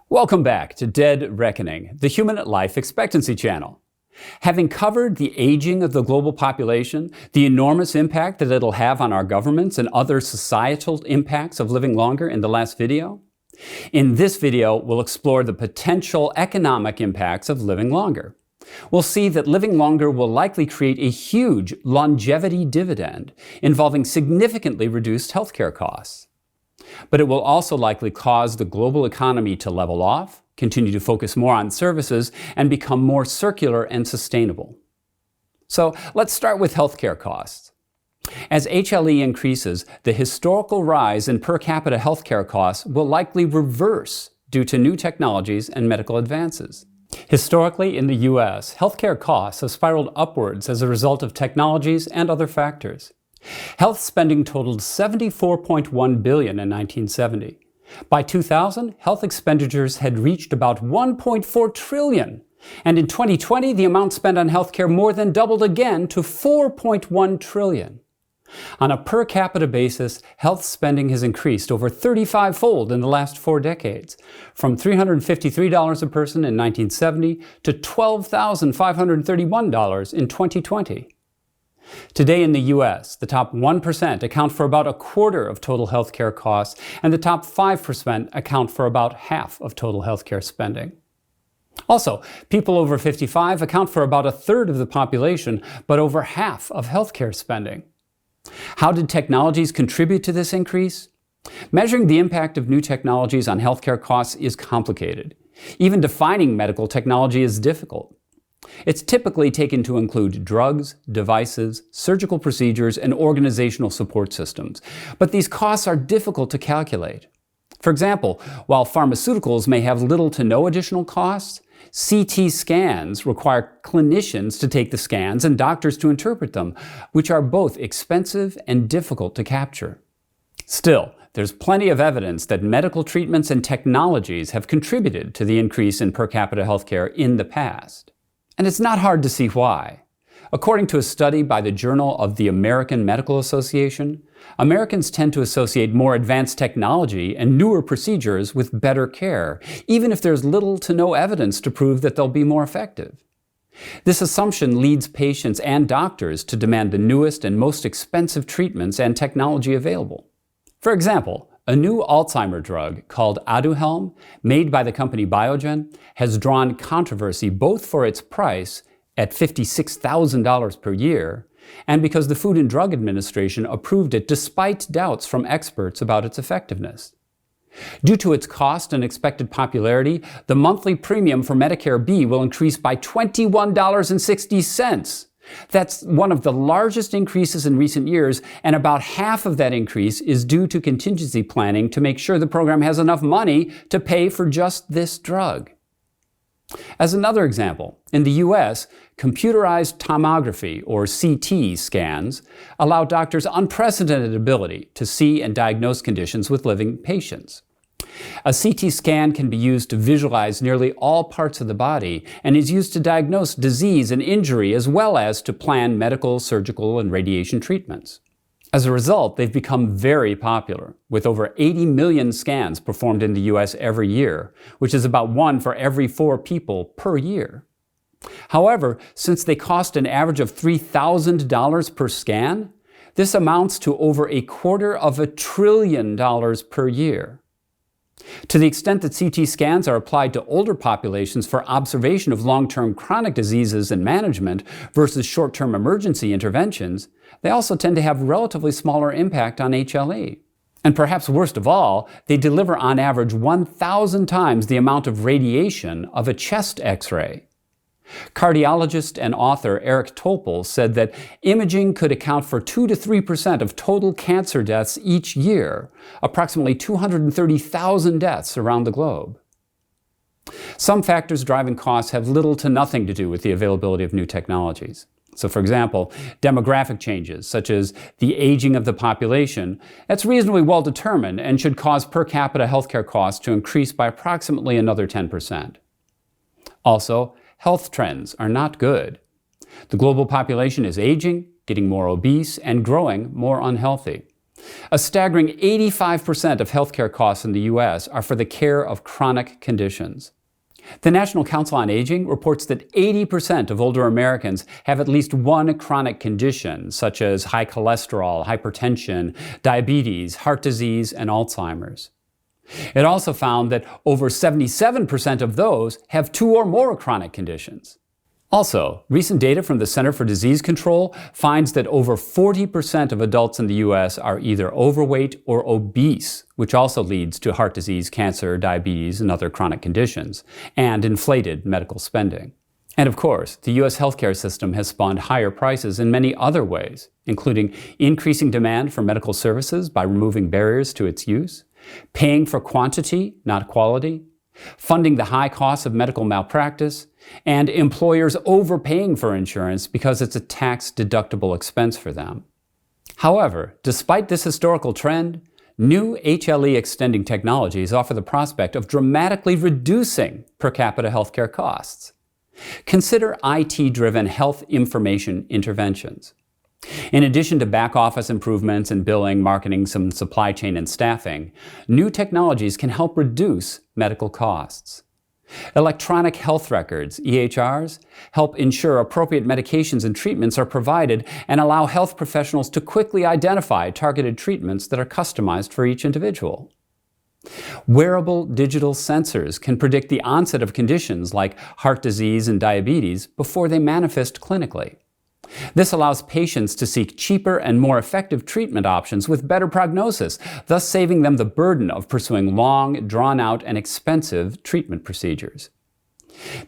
Welcome back to Dead Reckoning, the Human Life Expectancy channel. Having covered the aging of the global population, the enormous impact that it'll have on our governments and other societal impacts of living longer in the last video, in this video we'll explore the potential economic impacts of living longer. We'll see that living longer will likely create a huge longevity dividend involving significantly reduced healthcare costs. But it will also likely cause the global economy to level off, continue to focus more on services, and become more circular and sustainable. So let's start with healthcare costs. As HLE increases, the historical rise in per capita healthcare costs will likely reverse due to new technologies and medical advances. Historically, in the U.S., healthcare costs have spiraled upwards as a result of technologies and other factors. Health spending totaled $74.1 billion in 1970. By 2000, health expenditures had reached about $1.4 trillion. And in 2020, the amount spent on healthcare more than doubled again to $4.1 trillion. On a per capita basis, health spending has increased over 35-fold in the last 4 decades, from $353 a person in 1970 to $12,531 in 2020. Today in the U.S., the top 1% account for about a quarter of total healthcare costs, and the top 5% account for about half of total healthcare spending. Also, people over 55 account for about a third of the population, but over half of healthcare spending. How did technologies contribute to this increase? Measuring the impact of new technologies on healthcare costs is complicated. Even defining medical technology is difficult. It's typically taken to include drugs, devices, surgical procedures, and organizational support systems. But these costs are difficult to calculate. For example, while pharmaceuticals may have little to no additional costs, CT scans require clinicians to take the scans and doctors to interpret them, which are both expensive and difficult to capture. Still, there's plenty of evidence that medical treatments and technologies have contributed to the increase in per capita healthcare in the past. And it's not hard to see why. According to a study by the Journal of the American Medical Association, Americans tend to associate more advanced technology and newer procedures with better care, even if there's little to no evidence to prove that they'll be more effective. This assumption leads patients and doctors to demand the newest and most expensive treatments and technology available. For example, a new Alzheimer drug called Aduhelm, made by the company Biogen, has drawn controversy both for its price at $56,000 per year and because the Food and Drug Administration approved it despite doubts from experts about its effectiveness. Due to its cost and expected popularity, the monthly premium for Medicare B will increase by $21.60. That's one of the largest increases in recent years, and about half of that increase is due to contingency planning to make sure the program has enough money to pay for just this drug. As another example, in the U.S., computerized tomography, or CT scans, allow doctors unprecedented ability to see and diagnose conditions with living patients. A CT scan can be used to visualize nearly all parts of the body and is used to diagnose disease and injury as well as to plan medical, surgical, and radiation treatments. As a result, they've become very popular, with over 80 million scans performed in the U.S. every year, which is about 1 for every 4 people per year. However, since they cost an average of $3,000 per scan, this amounts to over $250 billion per year. To the extent that CT scans are applied to older populations for observation of long-term chronic diseases and management versus short-term emergency interventions, they also tend to have relatively smaller impact on HLE. And perhaps worst of all, they deliver on average 1,000 times the amount of radiation of a chest X-ray. Cardiologist and author Eric Topol said that imaging could account for 2 to 3% of total cancer deaths each year, approximately 230,000 deaths around the globe. Some factors driving costs have little to nothing to do with the availability of new technologies. So for example, demographic changes, such as the aging of the population, that's reasonably well determined and should cause per capita healthcare costs to increase by approximately another 10%. Also, health trends are not good. The global population is aging, getting more obese, and growing more unhealthy. A staggering 85% of healthcare costs in the U.S. are for the care of chronic conditions. The National Council on Aging reports that 80% of older Americans have at least one chronic condition, such as high cholesterol, hypertension, diabetes, heart disease, and Alzheimer's. It also found that over 77% of those have two or more chronic conditions. Also, recent data from the Center for Disease Control finds that over 40% of adults in the U.S. are either overweight or obese, which also leads to heart disease, cancer, diabetes, and other chronic conditions, and inflated medical spending. And of course, the U.S. healthcare system has spawned higher prices in many other ways, including increasing demand for medical services by removing barriers to its use, paying for quantity, not quality, funding the high costs of medical malpractice, and employers overpaying for insurance because it's a tax-deductible expense for them. However, despite this historical trend, new HLE extending technologies offer the prospect of dramatically reducing per capita healthcare costs. Consider IT-driven health information interventions. In addition to back-office improvements in billing, marketing, some supply chain, and staffing, new technologies can help reduce medical costs. Electronic health records, EHRs, help ensure appropriate medications and treatments are provided and allow health professionals to quickly identify targeted treatments that are customized for each individual. Wearable digital sensors can predict the onset of conditions like heart disease and diabetes before they manifest clinically. This allows patients to seek cheaper and more effective treatment options with better prognosis, thus saving them the burden of pursuing long, drawn-out, and expensive treatment procedures.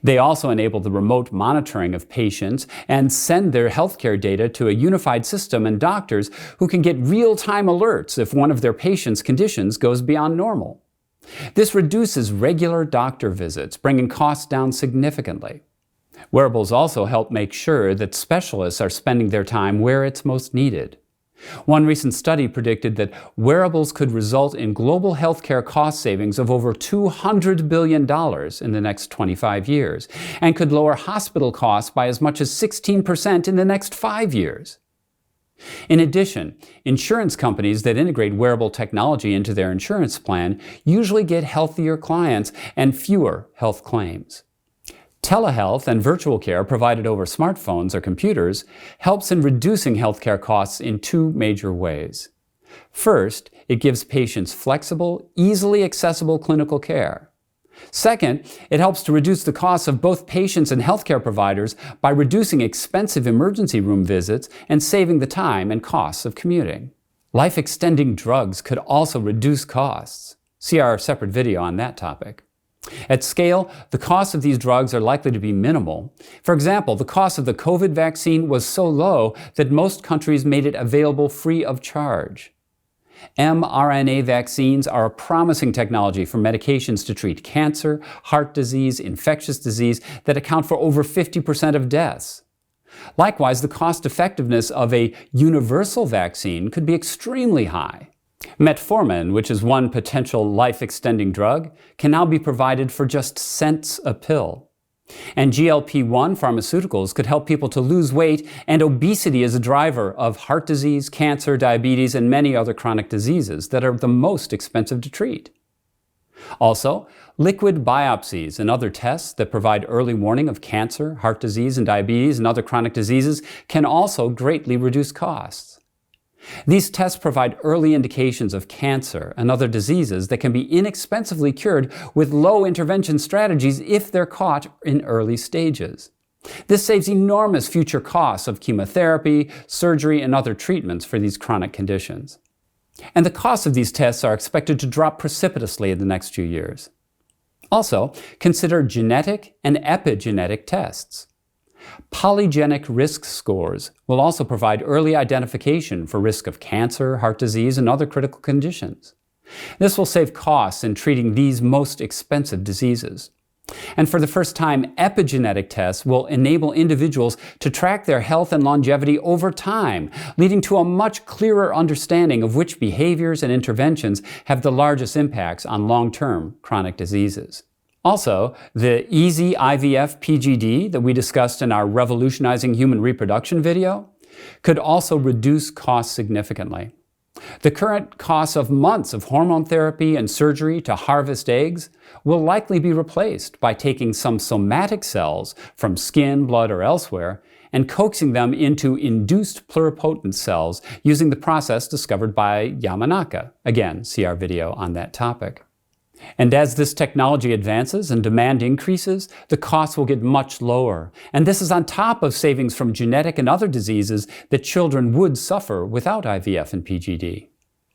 They also enable the remote monitoring of patients and send their healthcare data to a unified system and doctors who can get real-time alerts if one of their patients' conditions goes beyond normal. This reduces regular doctor visits, bringing costs down significantly. Wearables also help make sure that specialists are spending their time where it's most needed. One recent study predicted that wearables could result in global healthcare cost savings of over $200 billion in the next 25 years, and could lower hospital costs by as much as 16% in the next 5 years. In addition, insurance companies that integrate wearable technology into their insurance plan usually get healthier clients and fewer health claims. Telehealth and virtual care provided over smartphones or computers helps in reducing healthcare costs in two major ways. First, it gives patients flexible, easily accessible clinical care. Second, it helps to reduce the costs of both patients and healthcare providers by reducing expensive emergency room visits and saving the time and costs of commuting. Life-extending drugs could also reduce costs. See our separate video on that topic. At scale, the costs of these drugs are likely to be minimal. For example, the cost of the COVID vaccine was so low that most countries made it available free of charge. mRNA vaccines are a promising technology for medications to treat cancer, heart disease, infectious disease that account for over 50% of deaths. Likewise, the cost effectiveness of a universal vaccine could be extremely high. Metformin, which is one potential life-extending drug, can now be provided for just cents a pill. And GLP-1 pharmaceuticals could help people to lose weight, and obesity is a driver of heart disease, cancer, diabetes, and many other chronic diseases that are the most expensive to treat. Also, liquid biopsies and other tests that provide early warning of cancer, heart disease, and diabetes and other chronic diseases can also greatly reduce costs. These tests provide early indications of cancer and other diseases that can be inexpensively cured with low intervention strategies if they're caught in early stages. This saves enormous future costs of chemotherapy, surgery, and other treatments for these chronic conditions. And the costs of these tests are expected to drop precipitously in the next few years. Also, consider genetic and epigenetic tests. Polygenic risk scores will also provide early identification for risk of cancer, heart disease, and other critical conditions. This will save costs in treating these most expensive diseases. And for the first time, epigenetic tests will enable individuals to track their health and longevity over time, leading to a much clearer understanding of which behaviors and interventions have the largest impacts on long-term chronic diseases. Also, the Easy IVF PGD that we discussed in our Revolutionizing Human Reproduction video could also reduce costs significantly. The current costs of months of hormone therapy and surgery to harvest eggs will likely be replaced by taking some somatic cells from skin, blood, or elsewhere and coaxing them into induced pluripotent cells using the process discovered by Yamanaka. Again, see our video on that topic. And as this technology advances and demand increases, the costs will get much lower. And this is on top of savings from genetic and other diseases that children would suffer without IVF and PGD.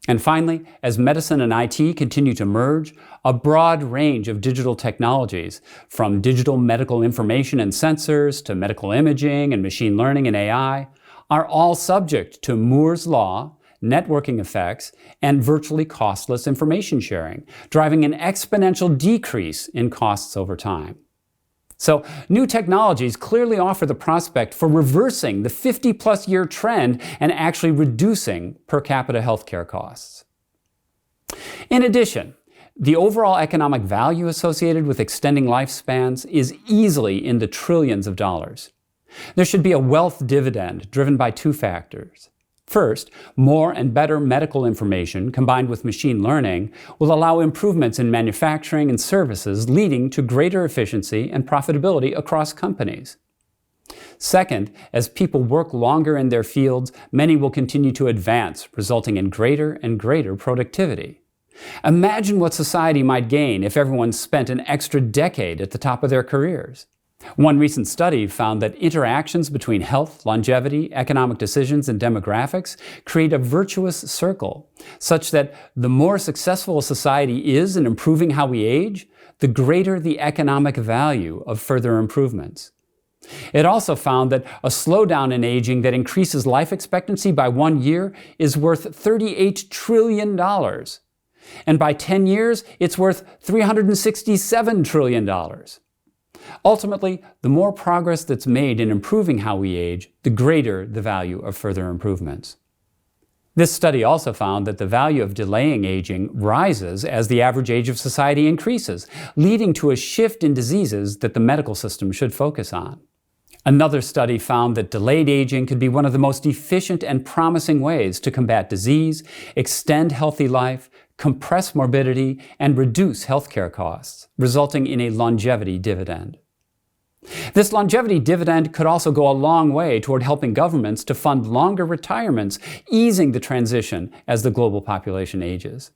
And finally, as medicine and IT continue to merge, a broad range of digital technologies, from digital medical information and sensors to medical imaging and machine learning and AI, are all subject to Moore's law, networking effects, and virtually costless information sharing, driving an exponential decrease in costs over time. So, new technologies clearly offer the prospect for reversing the 50-plus year trend and actually reducing per capita healthcare costs. In addition, the overall economic value associated with extending lifespans is easily in the trillions of dollars. There should be a wealth dividend driven by two factors. First, more and better medical information combined with machine learning will allow improvements in manufacturing and services, leading to greater efficiency and profitability across companies. Second, as people work longer in their fields, many will continue to advance, resulting in greater and greater productivity. Imagine what society might gain if everyone spent an extra decade at the top of their careers. One recent study found that interactions between health, longevity, economic decisions, and demographics create a virtuous circle, such that the more successful a society is in improving how we age, the greater the economic value of further improvements. It also found that a slowdown in aging that increases life expectancy by 1 year is worth $38 trillion. And by 10 years, it's worth $367 trillion. Ultimately, the more progress that's made in improving how we age, the greater the value of further improvements. This study also found that the value of delaying aging rises as the average age of society increases, leading to a shift in diseases that the medical system should focus on. Another study found that delayed aging could be one of the most efficient and promising ways to combat disease, extend healthy life, compress morbidity, and reduce healthcare costs, resulting in a longevity dividend. This longevity dividend could also go a long way toward helping governments to fund longer retirements, easing the transition as the global population ages.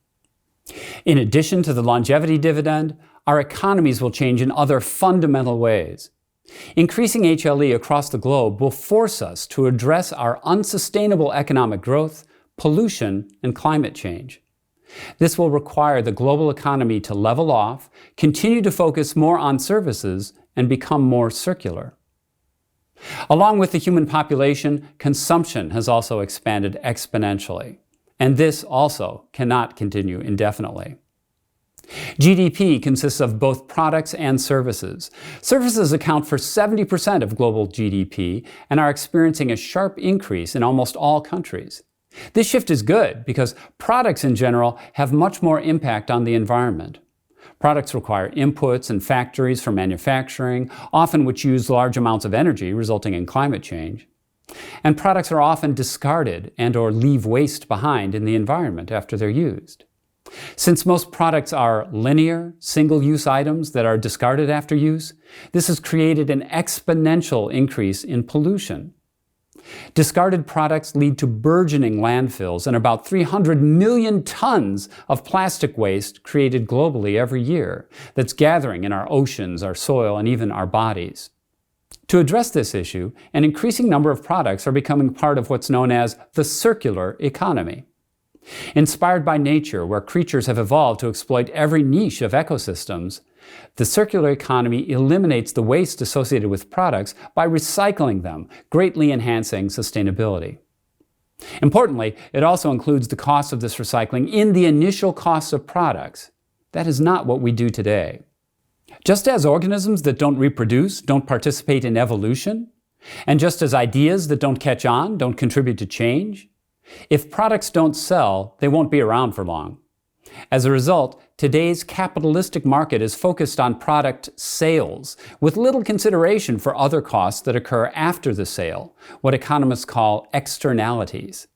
In addition to the longevity dividend, our economies will change in other fundamental ways. Increasing HLE across the globe will force us to address our unsustainable economic growth, pollution, and climate change. This will require the global economy to level off, continue to focus more on services, and become more circular. Along with the human population, consumption has also expanded exponentially, and this also cannot continue indefinitely. GDP consists of both products and services. Services account for 70% of global GDP and are experiencing a sharp increase in almost all countries. This shift is good because products in general have much more impact on the environment. Products require inputs and factories for manufacturing, often which use large amounts of energy, resulting in climate change. And products are often discarded and/or leave waste behind in the environment after they're used. Since most products are linear, single-use items that are discarded after use, this has created an exponential increase in pollution. Discarded products lead to burgeoning landfills and about 300 million tons of plastic waste created globally every year that's gathering in our oceans, our soil, and even our bodies. To address this issue, an increasing number of products are becoming part of what's known as the circular economy. Inspired by nature, where creatures have evolved to exploit every niche of ecosystems, the circular economy eliminates the waste associated with products by recycling them, greatly enhancing sustainability. Importantly, it also includes the cost of this recycling in the initial cost of products. That is not what we do today. Just as organisms that don't reproduce don't participate in evolution, and just as ideas that don't catch on don't contribute to change, if products don't sell, they won't be around for long. As a result, today's capitalistic market is focused on product sales, with little consideration for other costs that occur after the sale, what economists call externalities.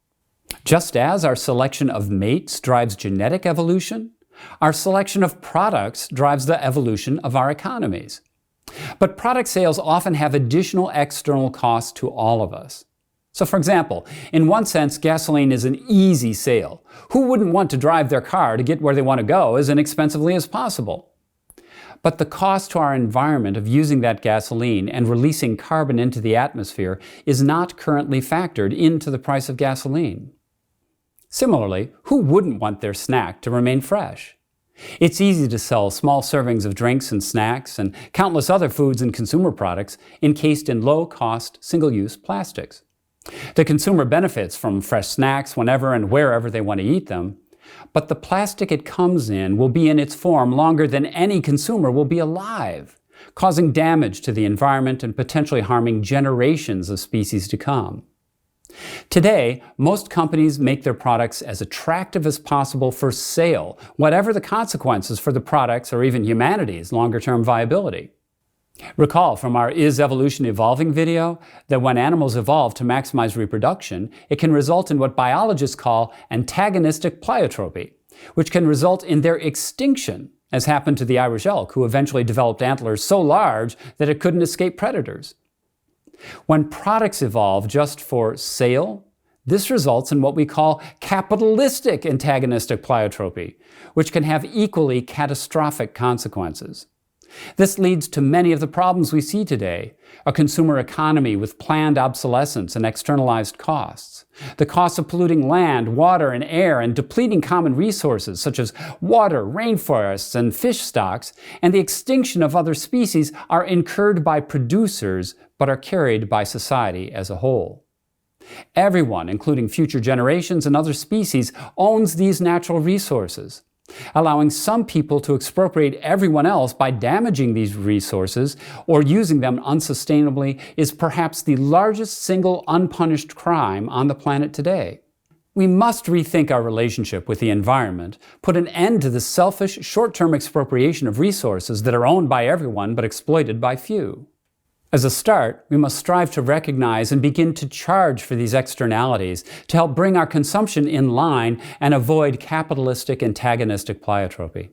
Just as our selection of mates drives genetic evolution, our selection of products drives the evolution of our economies. But product sales often have additional external costs to all of us. So for example, in one sense, gasoline is an easy sale. Who wouldn't want to drive their car to get where they want to go as inexpensively as possible? But the cost to our environment of using that gasoline and releasing carbon into the atmosphere is not currently factored into the price of gasoline. Similarly, who wouldn't want their snack to remain fresh? It's easy to sell small servings of drinks and snacks and countless other foods and consumer products encased in low-cost, single-use plastics. The consumer benefits from fresh snacks whenever and wherever they want to eat them, but the plastic it comes in will be in its form longer than any consumer will be alive, causing damage to the environment and potentially harming generations of species to come. Today, most companies make their products as attractive as possible for sale, whatever the consequences for the products or even humanity's longer-term viability. Recall from our Is Evolution Evolving video that when animals evolve to maximize reproduction, it can result in what biologists call antagonistic pleiotropy, which can result in their extinction, as happened to the Irish elk, who eventually developed antlers so large that it couldn't escape predators. When products evolve just for sale, this results in what we call capitalistic antagonistic pleiotropy, which can have equally catastrophic consequences. This leads to many of the problems we see today: a consumer economy with planned obsolescence and externalized costs, the cost of polluting land, water, and air, and depleting common resources such as water, rainforests, and fish stocks, and the extinction of other species are incurred by producers but are carried by society as a whole. Everyone, including future generations and other species, owns these natural resources. Allowing some people to expropriate everyone else by damaging these resources or using them unsustainably is perhaps the largest single unpunished crime on the planet today. We must rethink our relationship with the environment, put an end to the selfish, short-term expropriation of resources that are owned by everyone but exploited by few. As a start, we must strive to recognize and begin to charge for these externalities to help bring our consumption in line and avoid capitalistic antagonistic pleiotropy.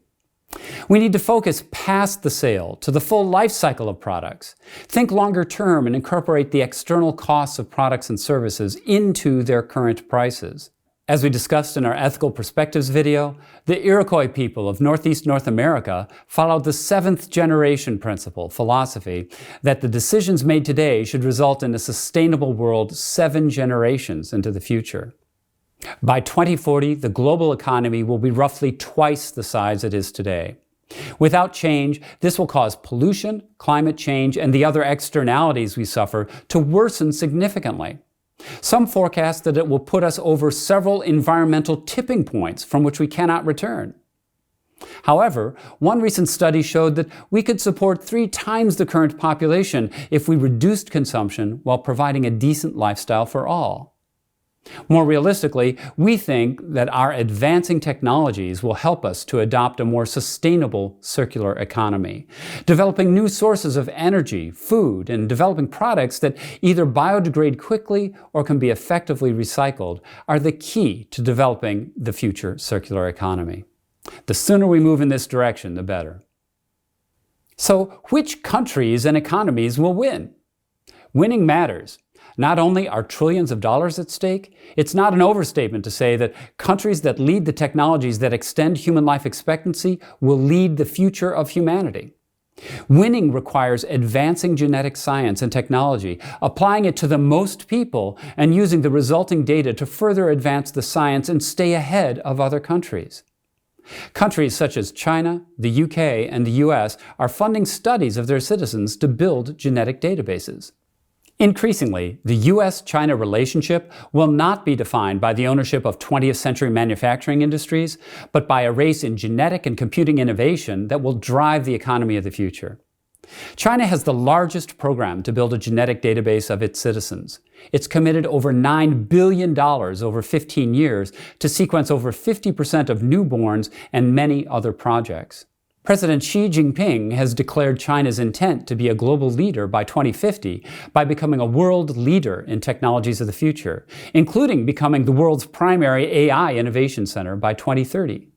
We need to focus past the sale to the full life cycle of products. Think longer term and incorporate the external costs of products and services into their current prices. As we discussed in our Ethical Perspectives video, the Iroquois people of Northeast North America followed the seventh generation principle, philosophy, that the decisions made today should result in a sustainable world 7 generations into the future. By 2040, the global economy will be roughly twice the size it is today. Without change, this will cause pollution, climate change, and the other externalities we suffer to worsen significantly. Some forecast that it will put us over several environmental tipping points from which we cannot return. However, one recent study showed that we could support 3 times the current population if we reduced consumption while providing a decent lifestyle for all. More realistically, we think that our advancing technologies will help us to adopt a more sustainable circular economy, developing new sources of energy, food, and developing products that either biodegrade quickly or can be effectively recycled are the key to developing the future circular economy. The sooner we move in this direction, the better. So, which countries and economies will win? Winning matters. Not only are trillions of dollars at stake, it's not an overstatement to say that countries that lead the technologies that extend human life expectancy will lead the future of humanity. Winning requires advancing genetic science and technology, applying it to the most people, and using the resulting data to further advance the science and stay ahead of other countries. Countries such as China, the UK, and the US are funding studies of their citizens to build genetic databases. Increasingly, the US-China relationship will not be defined by the ownership of 20th century manufacturing industries, but by a race in genetic and computing innovation that will drive the economy of the future. China has the largest program to build a genetic database of its citizens. It's committed over $9 billion over 15 years to sequence over 50% of newborns and many other projects. President Xi Jinping has declared China's intent to be a global leader by 2050 by becoming a world leader in technologies of the future, including becoming the world's primary AI innovation center by 2030.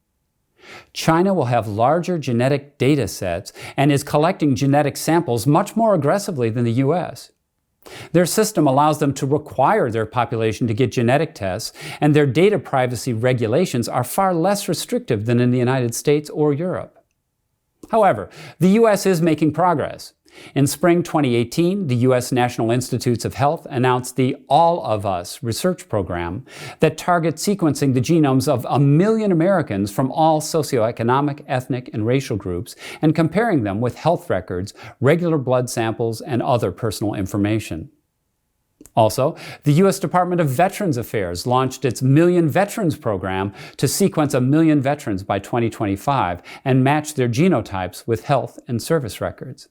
China will have larger genetic data sets and is collecting genetic samples much more aggressively than the US. Their system allows them to require their population to get genetic tests, and their data privacy regulations are far less restrictive than in the United States or Europe. However, the U.S. is making progress. In spring 2018, the U.S. National Institutes of Health announced the All of Us research program that targets sequencing the genomes of 1 million Americans from all socioeconomic, ethnic, and racial groups and comparing them with health records, regular blood samples, and other personal information. Also, the U.S. Department of Veterans Affairs launched its Million Veterans program to sequence 1 million veterans by 2025 and match their genotypes with health and service records.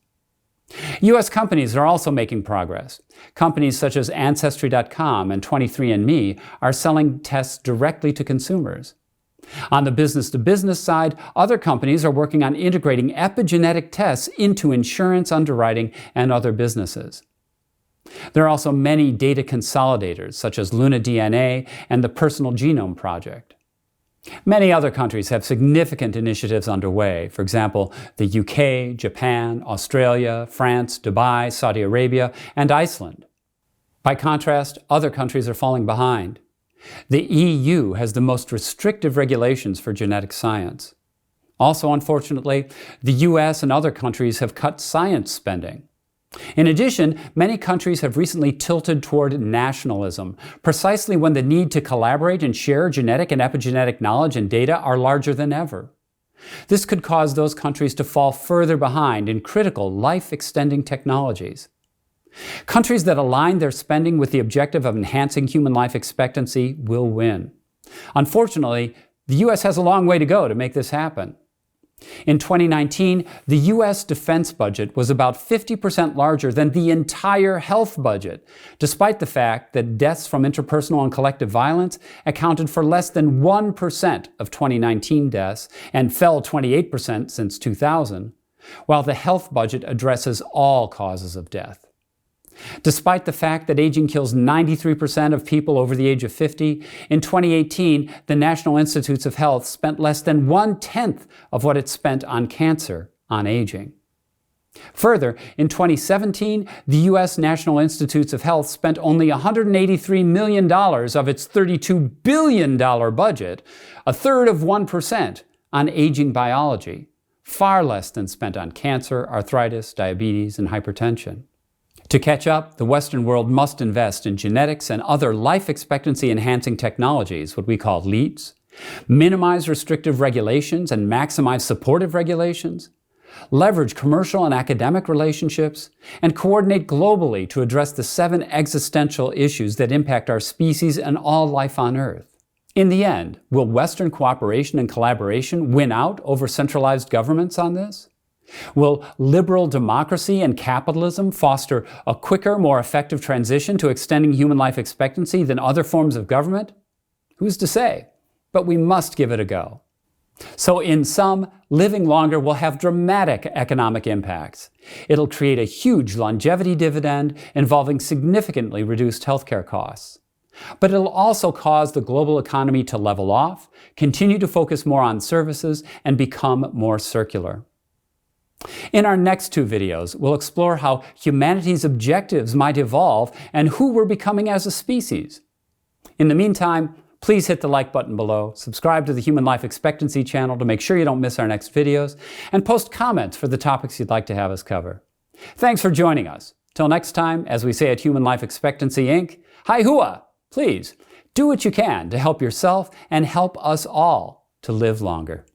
U.S. companies are also making progress. Companies such as Ancestry.com and 23andMe are selling tests directly to consumers. On the business-to-business side, other companies are working on integrating epigenetic tests into insurance, underwriting, and other businesses. There are also many data consolidators, such as Luna DNA and the Personal Genome Project. Many other countries have significant initiatives underway. For example, the UK, Japan, Australia, France, Dubai, Saudi Arabia, and Iceland. By contrast, other countries are falling behind. The EU has the most restrictive regulations for genetic science. Also, unfortunately, the US and other countries have cut science spending. In addition, many countries have recently tilted toward nationalism, precisely when the need to collaborate and share genetic and epigenetic knowledge and data are larger than ever. This could cause those countries to fall further behind in critical life-extending technologies. Countries that align their spending with the objective of enhancing human life expectancy will win. Unfortunately, the U.S. has a long way to go to make this happen. In 2019, the U.S. defense budget was about 50% larger than the entire health budget, despite the fact that deaths from interpersonal and collective violence accounted for less than 1% of 2019 deaths and fell 28% since 2000, while the health budget addresses all causes of death. Despite the fact that aging kills 93% of people over the age of 50, in 2018, the National Institutes of Health spent less than 1/10 of what it spent on cancer on aging. Further, in 2017, the U.S. National Institutes of Health spent only $183 million of its $32 billion budget, 1/3 of 1%, on aging biology, far less than spent on cancer, arthritis, diabetes, and hypertension. To catch up, the Western world must invest in genetics and other life expectancy-enhancing technologies, what we call LEADs, minimize restrictive regulations and maximize supportive regulations, leverage commercial and academic relationships, and coordinate globally to address the 7 existential issues that impact our species and all life on Earth. In the end, will Western cooperation and collaboration win out over centralized governments on this? Will liberal democracy and capitalism foster a quicker, more effective transition to extending human life expectancy than other forms of government? Who's to say? But we must give it a go. So in sum, living longer will have dramatic economic impacts. It'll create a huge longevity dividend involving significantly reduced healthcare costs. But it'll also cause the global economy to level off, continue to focus more on services, and become more circular. In our next 2 videos, we'll explore how humanity's objectives might evolve and who we're becoming as a species. In the meantime, please hit the like button below, subscribe to the Human Life Expectancy channel to make sure you don't miss our next videos, and post comments for the topics you'd like to have us cover. Thanks for joining us. Till next time, as we say at Human Life Expectancy Inc., Hi Hua! Please, do what you can to help yourself and help us all to live longer.